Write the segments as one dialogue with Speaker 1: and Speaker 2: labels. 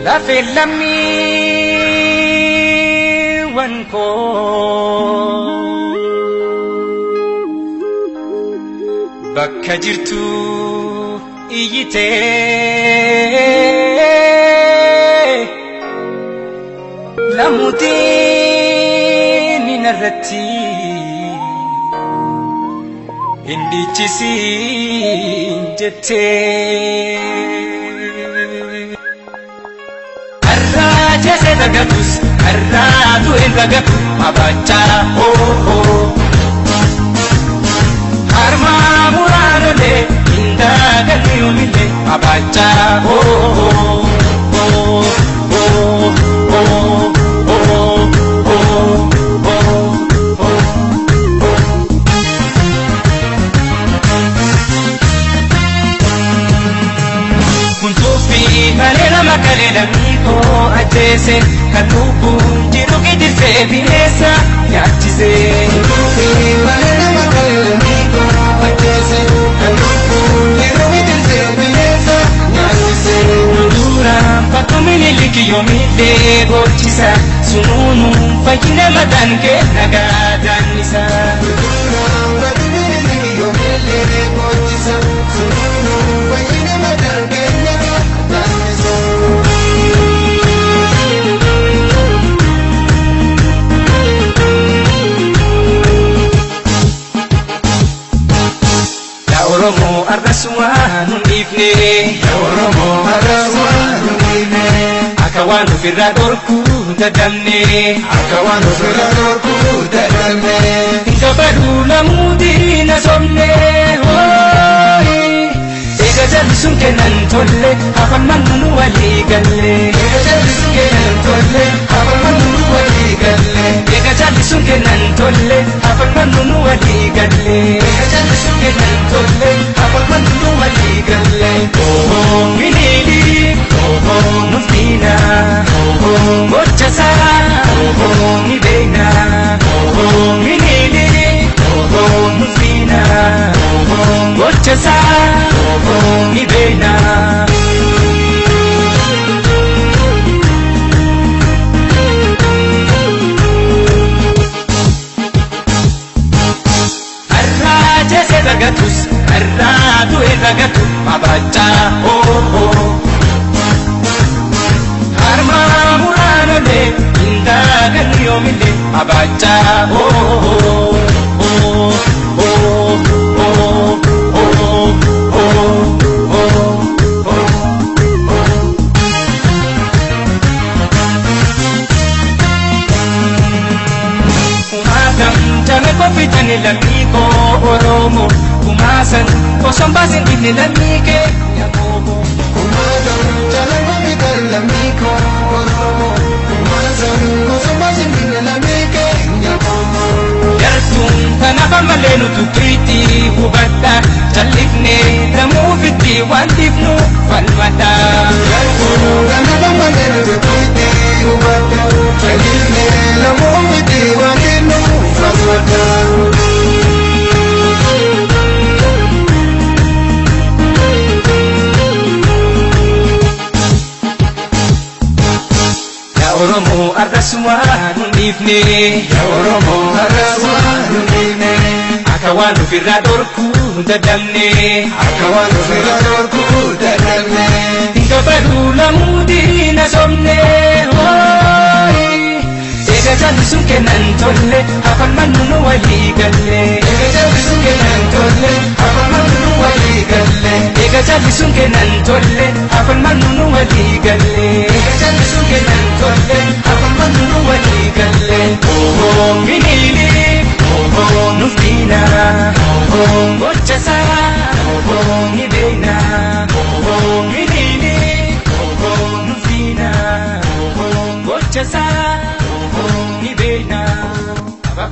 Speaker 1: La filami wanko bakka jirtu iyite lamutin narratti indichisi jette jese dagatus arratu endagatu abacha harma muranole indagatu yumile abacha Malena makalena miko ajese katubu jiru kidirse binesa yachise malena makalena miko ajese katubu jiru kidirse binesa yachise dura patumini likiyomile gochisa sununu fajina madanke nagadanisa dura patumini likiyomile gochisa sununu fajina madanke Oromo arrasuan unifne Oromo arrasuan unifne Akawan ufirra dorku dadamne Akawan ufirra dorku dadamne Kabadu lamudi nasomne Ega jallisun kenan tolle Hafan mannunu wali galle Ega jallisun kenan tolle Hafan mannunu wali galle Ega jallisun kenan tolle Hafan mannunu wali galle Ega jallisun kenan tolle Hafan mannunu wali galle Oh minili Oh nuftina Oh gochasa Oh nibena Oh minili Oh nuftina Oh gochasa ni bena arraja se dagatus arratu edagatu abacha harma muranole indagan yomile abacha Kofitani lamiko oromo kumasan kosombasin ibni lamike yakobo kumasan jala kofitani lamiko oromo kumasan kosombasin ibni lamike yakobo yartun kanafa malenu tukriti hubadda jalifne namufiti wantifnu falmata yartun kanafa malenu tukriti hubadda jalifne namufiti wantifnu falmata Oromo arrasuan unifne Ya Oromo arrasuan unifne Akawan ufirra dorku dadamne Akawan ufirra dorku dadamne Kabadu lamudi nasomne Ega jallisun kenan tolle Hafan mannunu wali galle Ega jallisun kenan tolle Hafan mannunu wali galle Ega jallisun kenan tolle Hafan mannunu wali galle Ega jallisun kenan tolle Hafan mannunu wali galle Oh minili Oh nuftina Oh gochasa Oh nibena Oh minili Oh nuftina Oh gochasa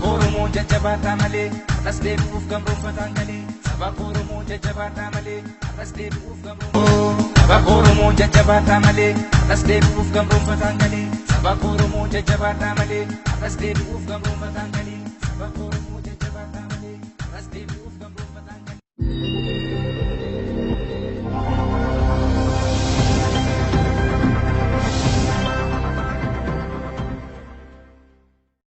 Speaker 1: Oromo jajjabata male aras deebi'uuf gamroonfataan galee saba Oromo jajjabata male aras deebi'uuf gamroonfataan saba Oromo jajjabata male aras deebi'uuf gamroonfataan galee saba Oromo jajjabata male aras deebi'uuf gamroonfataan galee saba Oromo jajjabata male aras deebi'uuf gamroonfataan galee